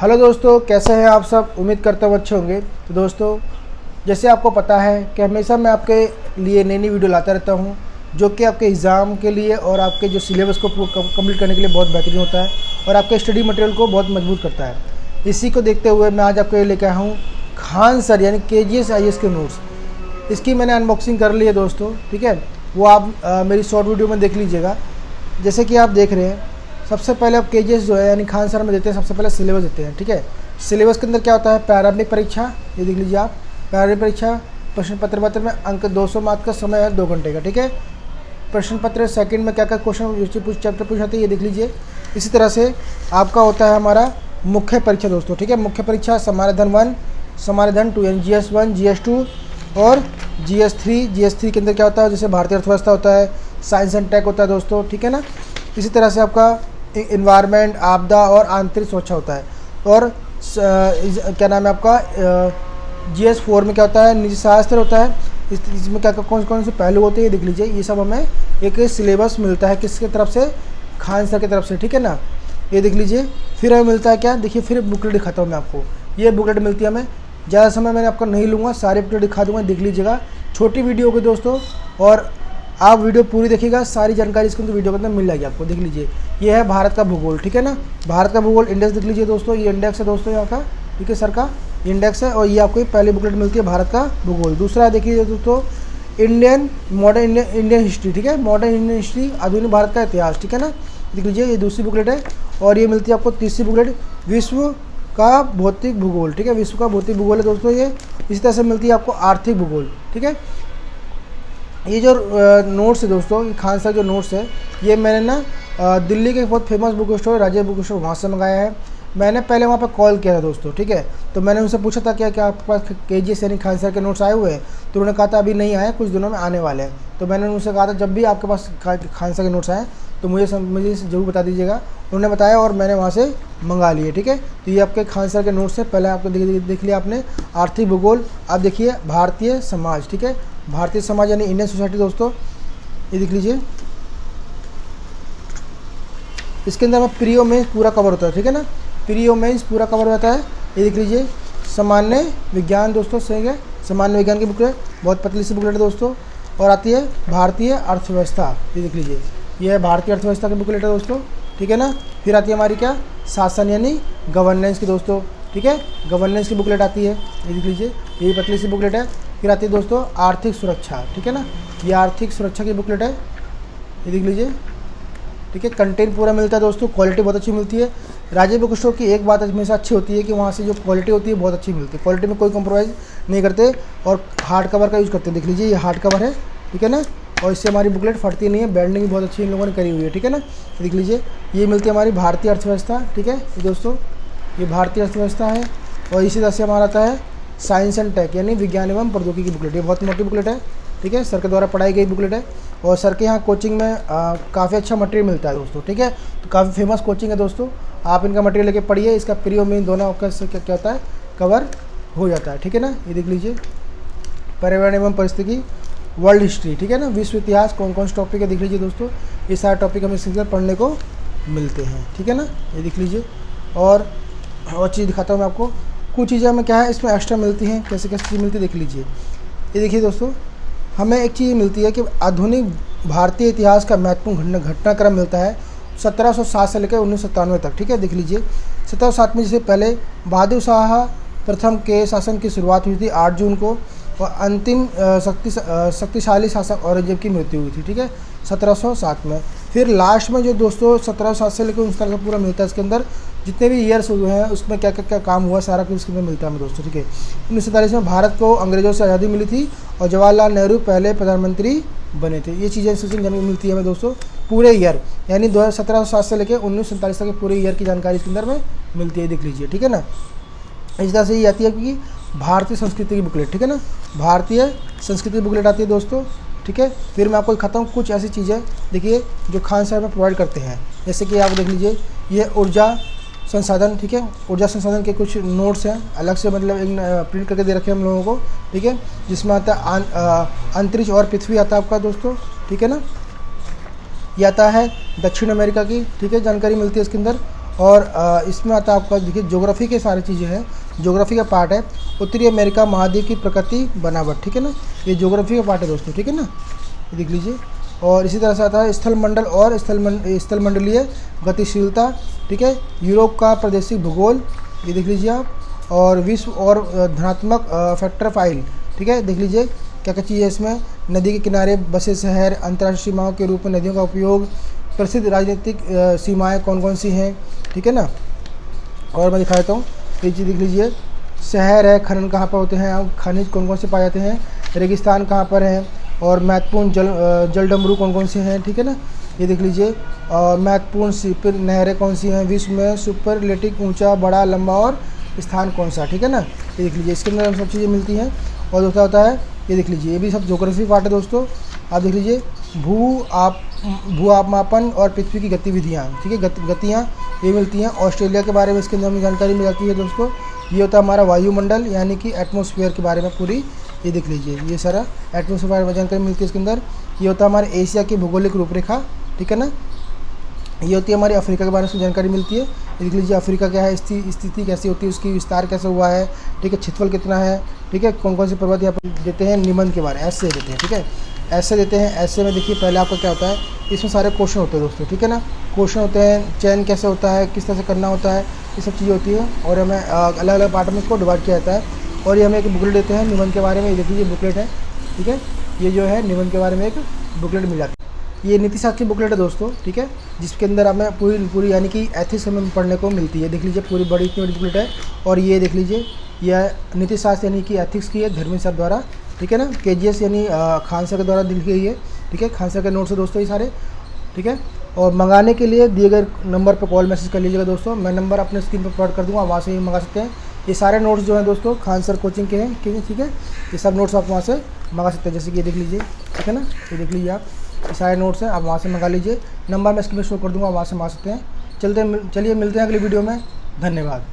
Hello दोस्तों, कैसे हैं आप सब। उम्मीद करता हूँ अच्छे होंगे। तो दोस्तों, जैसे आपको पता है कि हमेशा मैं आपके लिए नई नई वीडियो लाता रहता हूँ जो कि आपके एग्ज़ाम के लिए और आपके जो सिलेबस को कंप्लीट करने के लिए बहुत बेहतरीन होता है और आपके स्टडी मटेरियल को बहुत मजबूत करता है। इसी को देखते हुए मैं आज आपके लिए लेकर आया हूँ खान सर यानी KGS IAS के नोट्स। इसकी मैंने अनबॉक्सिंग कर ली है दोस्तों, ठीक है। वो आप मेरी शॉर्ट वीडियो में देख लीजिएगा। जैसे कि आप देख रहे हैं, सबसे पहले आप KGS जो है यानी खान सर में देते हैं, सबसे पहले सिलेबस देते हैं, ठीक है। सिलेबस के अंदर क्या होता है, प्रारंभिक परीक्षा, ये देख लीजिए आप, प्रारंभिक परीक्षा प्रश्न पत्र में अंक 200 मार्क्स का समय है 2 घंटे का, ठीक है। प्रश्न पत्र सेकंड में क्या क्या क्वेश्चन चैप्टर पूछाते हैं ये देख लीजिए। इसी तरह से आपका होता है हमारा मुख्य परीक्षा दोस्तों, ठीक है। मुख्य परीक्षा समाधान 1, समाधान 2 यानी GS 1, GS 2 और GS 3। GS 3 के अंदर क्या होता है, जैसे भारतीय अर्थव्यवस्था होता है, साइंस एंड टेक होता है दोस्तों, ठीक है ना। इसी तरह से आपका इन्वायरमेंट, आपदा और आंतरिक सुरक्षा होता है। और क्या नाम है आपका GS 4 में क्या होता है, निजी शास्त्र होता है। इसमें क्या कौन कौन से पहलू होते हैं ये देख लीजिए। ये सब हमें एक सिलेबस मिलता है किसके तरफ से, खान सर की तरफ से, ठीक है ना। ये देख लीजिए। फिर हमें मिलता है क्या, देखिए फिर बुकलेट दिखाता हूँ मैं आपको। ये बुकलेट मिलती है हमें, ज़्यादा समय मैंने आपको नहीं लूँगा, सारे बुकलेट दिखा दूँगा, देख लीजिएगा। छोटी वीडियो होगी दोस्तों और आप वीडियो पूरी देखिएगा, सारी जानकारी इसके अंदर वीडियो के अंदर मिल जाएगी आपको। देख लीजिए, ये है भारत का भूगोल, ठीक है ना। भारत का भूगोल इंडेक्स देख लीजिए दोस्तों, ये इंडेक्स है दोस्तों यहाँ का, ठीक है, सर का इंडेक्स है। और ये आपको पहली बुकलेट मिलती है भारत का भूगोल। दूसरा देखिए दोस्तों, मॉडर्न इंडियन हिस्ट्री, ठीक है, मॉडर्न इंडियन हिस्ट्री, आधुनिक भारत का इतिहास, ठीक है ना। देख लीजिए, ये दूसरी बुकलेट है। और ये मिलती है आपको तीसरी बुकलेट, विश्व का भौतिक भूगोल, ठीक है, विश्व का भौतिक भूगोल है दोस्तों ये। इसी तरह से मिलती है आपको आर्थिक भूगोल, ठीक है। ये जो नोट्स है दोस्तों, खान सर जो नोट्स है, ये मैंने ना दिल्ली के बहुत फेमस बुक स्टोर राजे बुक स्टोर वहाँ से मंगाया है। मैंने पहले वहाँ पर कॉल किया था दोस्तों, ठीक है। तो मैंने उनसे पूछा था क्या आपके पास KGS यानी खान सर के नोट्स आए हुए हैं। तो उन्होंने कहा था अभी नहीं आए, कुछ दिनों में आने वाले हैं। तो मैंने उनसे कहा था जब भी आपके पास खान सर के नोट्स आए तो मुझे ज़रूर बता दीजिएगा। उन्होंने बताया और मैंने वहाँ से मंगा लिए, ठीक है। तो ये आपके खान सर के नोट्स है। पहले आपको देख लिया आपने आर्थिक भूगोल। आप देखिए भारतीय समाज, ठीक है, भारतीय समाज यानी इंडियन सोसाइटी दोस्तों, ये देख लीजिए। इसके अंदर में प्री मेंस पूरा कवर होता है, ठीक है ना, प्री मेंस पूरा कवर होता है। ये देख लीजिए, सामान्य विज्ञान दोस्तों, सही है, सामान्य विज्ञान की बुकलेट, बहुत पतली सी बुकलेट है दोस्तों। और आती है भारतीय अर्थव्यवस्था, ये देख लीजिए, ये है भारतीय अर्थव्यवस्था की बुकलेट है दोस्तों, ठीक है ना। फिर आती है हमारी क्या, शासन यानी गवर्नेंस की दोस्तों, ठीक है, गवर्नेंस की बुकलेट आती है, ये देख लीजिए, ये पतली सी बुकलेट है। फिर आती है दोस्तों आर्थिक सुरक्षा, ठीक है ना, ये आर्थिक सुरक्षा की बुकलेट है, ये देख लीजिए, ठीक है। कंटेंट पूरा मिलता है दोस्तों, क्वालिटी बहुत अच्छी मिलती है। राजे बुक स्टोर की एक बात हमेशा अच्छी होती है कि वहाँ से जो क्वालिटी होती है बहुत अच्छी मिलती है, क्वालिटी में कोई कॉम्प्रोमाइज़ नहीं करते और हार्ड कवर का यूज़ करते हैं। देख लीजिए, ये हार्ड कवर है, ठीक है ना, और इससे हमारी बुकलेट फटती नहीं है। बैंडिंग भी बहुत अच्छी इन लोगों ने करी हुई है, ठीक है ना। देख लीजिए, ये मिलती है हमारी भारतीय अर्थव्यवस्था, ठीक है, ये दोस्तों ये भारतीय अर्थव्यवस्था है। और इसी तरह से हमारा आता है साइंस एंड टेक यानी विज्ञान एवं प्रौद्योगिकी की बुकलेट, ये बहुत मोटी बुकलेट है, ठीक है, सर के द्वारा पढ़ाई गई बुकलेट है। और सर के यहाँ कोचिंग में काफ़ी अच्छा मटेरियल मिलता है दोस्तों, ठीक है। तो काफ़ी फेमस कोचिंग है दोस्तों, आप इनका मटेरियल लेके पढ़िए। इसका प्री और मेन दोनों आपका क्या होता है, कवर हो जाता है, ठीक है ना। ये देख लीजिए, पर्यावरण एवं परिस्थिति, वर्ल्ड हिस्ट्री, ठीक है ना, विश्व इतिहास, कौन कौन से टॉपिक है देख लीजिए दोस्तों। ये सारे टॉपिक हमें इसके अंदर पढ़ने को मिलते हैं, ठीक है ना, ये देख लीजिए। और चीज़ दिखाता हूँ मैं आपको, कुछ चीज़ें हमें क्या है इसमें एक्स्ट्रा मिलती हैं, कैसे कैसे चीज़ मिलती है देख लीजिए। ये देखिए दोस्तों, हमें एक चीज़ मिलती है कि आधुनिक भारतीय इतिहास का महत्वपूर्ण घटनाक्रम मिलता है 1707 से लेकर 1997 तक, ठीक है। देख लीजिए, 1707 में जैसे पहले बहादुर शाह प्रथम के शासन की शुरुआत हुई थी 8 जून को, और अंतिम शक्तिशाली शासक औरंगजेब की मृत्यु हुई थी, ठीक है, 1707 में। फिर लास्ट में जो दोस्तों 1707 से लेकर 19 तक पूरा मिलता है, इसके अंदर जितने भी ईयर्स हुए हैं उसमें क्या क्या क्या काम हुआ सारा कुछ इसके अंदर मिलता है हमें दोस्तों, ठीक है। 1947 में भारत को अंग्रेज़ों से आज़ादी मिली थी और जवाहरलाल नेहरू पहले प्रधानमंत्री बने थे। ये चीज़ें जानकारी मिलती है हमें दोस्तों पूरे ईयर, यानी 1707 से लेकर 1947 तक के पूरे ईयर की जानकारी इसके अंदर में मिलती है, देख लीजिए, ठीक है ना। इस तरह से ये आती है कि भारतीय संस्कृति की बुकलेट, ठीक है ना, भारतीय संस्कृति की बुकलेट आती है दोस्तों, ठीक है। फिर मैं आपको दिखाता हूँ कुछ ऐसी चीज़ें देखिए जो खान साहब में प्रोवाइड करते हैं, जैसे कि आप देख लीजिए, ये ऊर्जा संसाधन, ठीक है, ऊर्जा संसाधन के कुछ नोट्स हैं अलग से, मतलब एक प्रिंट करके दे रखे हैं हम लोगों को, ठीक है, जिसमें आता है अंतरिक्ष और पृथ्वी आता है आपका दोस्तों, ठीक है ना। ये आता है दक्षिण अमेरिका की, ठीक है, जानकारी मिलती है इसके अंदर। और इसमें आता है आपका देखिए ज्योग्राफी के सारी चीज़ें हैं, ज्योग्राफी का पार्ट है, उत्तरी अमेरिका महाद्वीप की प्रकृति बनावट, ठीक है ना, ये ज्योग्राफी का पार्ट है दोस्तों, ठीक है ना, ये देख लीजिए। और इसी तरह से आता है स्थल मंडल और स्थल मंडलीय गतिशीलता, ठीक है, यूरोप का प्रादेशिक भूगोल, ये देख लीजिए आप, और विश्व और धनात्मक फैक्टर फाइल, ठीक है, देख लीजिए क्या क्या चीज़ है इसमें, नदी के किनारे बसे शहर, अंतर्राष्ट्रीय सीमाओं के रूप में नदियों का उपयोग, प्रसिद्ध राजनीतिक सीमाएं कौन कौन सी हैं, ठीक है ना। और मैं दिखा देता हूँ, ये चीज़ देख लीजिए, शहर है, खनन कहाँ पर होते हैं, खनिज कौन कौन से पाए जाते हैं, रेगिस्तान कहाँ पर है, और महत्वपूर्ण जलडमरू कौन कौन से हैं, ठीक है ना, ये देख लीजिए। और महत्वपूर्ण सिपर नहरें कौन सी हैं, विश्व में सुपरलेटिक ऊंचा, बड़ा, लंबा और स्थान कौन सा, ठीक है ना, ये देख लीजिए। इसके अंदर हम सब चीज़ें मिलती हैं। और दूसरा होता है, ये देख लीजिए, ये भी सब ज्योग्राफी पार्ट है दोस्तों। आप देख लीजिए, भू आपमापन और पृथ्वी की गतिविधियाँ, ठीक है, गतियाँ ये मिलती हैं। ऑस्ट्रेलिया के बारे में इसके अंदर हमें जानकारी मिल जाती है दोस्तों। ये होता है हमारा वायुमंडल यानी कि एटमॉस्फेयर के बारे में पूरी, ये देख लीजिए, ये सारा एटमॉस्फेयर के बारे में जानकारी मिलती है इसके अंदर। ये होता है हमारे एशिया की भौगोलिक रूपरेखा, ठीक है ना। ये होती है हमारी अफ्रीका के बारे में जानकारी मिलती है, ये देख लीजिए अफ्रीका क्या है, स्थिति कैसी होती है, उसकी विस्तार कैसे हुआ है, ठीक है, क्षेत्रफल कितना है, ठीक है, कौन कौन से पर्वत यहाँ पर देते हैं, निबंध के बारे में ऐसे देते हैं, ठीक है, ऐसे देते हैं। ऐसे में देखिए पहले आपका क्या होता है, इसमें सारे क्वेश्चन होते हैं दोस्तों, ठीक है ना, क्वेश्चन होते हैं, चयन कैसे होता है, किस तरह से करना होता है, ये सब चीज़ें होती है। और हमें अलग अलग पार्ट में इसको डिवाइड किया जाता है। और ये हमें एक बुकलेट देते हैं निबंध के बारे में, ये देख लीजिए बुकलेट है, ठीक है, ये जो है निबंध के बारे में एक बुकलेट मिल जाती है। ये नीति शास्त्र की बुकलेट है दोस्तों, ठीक है, जिसके अंदर हमें पूरी यानी कि एथिक्स हमें पढ़ने को मिलती है, देख लीजिए पूरी बड़ी इतनी बड़ी बुकलेट है। और ये देख लीजिए, यह नीति शास्त्र यानी कि एथिक्स की है, धर्मेंद्र सर द्वारा, ठीक है ना, KGS यानी खान सर के द्वारा लिखी गई है, ठीक है, खान सर के नोट्स है दोस्तों ये सारे, ठीक है। और मंगाने के लिए दिए गए नंबर पर कॉल मैसेज कर लीजिएगा दोस्तों, मैं नंबर अपने स्क्रीन पर प्रोवाइड कर दूँगा, वहाँ से ही मंगा सकते हैं। ये सारे नोट्स जो हैं दोस्तों खान सर कोचिंग के हैं, ठीक है, ये सब नोट्स आप वहाँ से मंगा सकते हैं, जैसे कि ये देख लीजिए, ठीक है ना, ये देख लीजिए आप, ये सारे नोट्स हैं, आप वहाँ से मंगा लीजिए, नंबर मैं स्क्रीन पर शो कर दूँगा, वहाँ से मंगा सकते हैं। चलिए मिलते हैं अगली वीडियो में, धन्यवाद।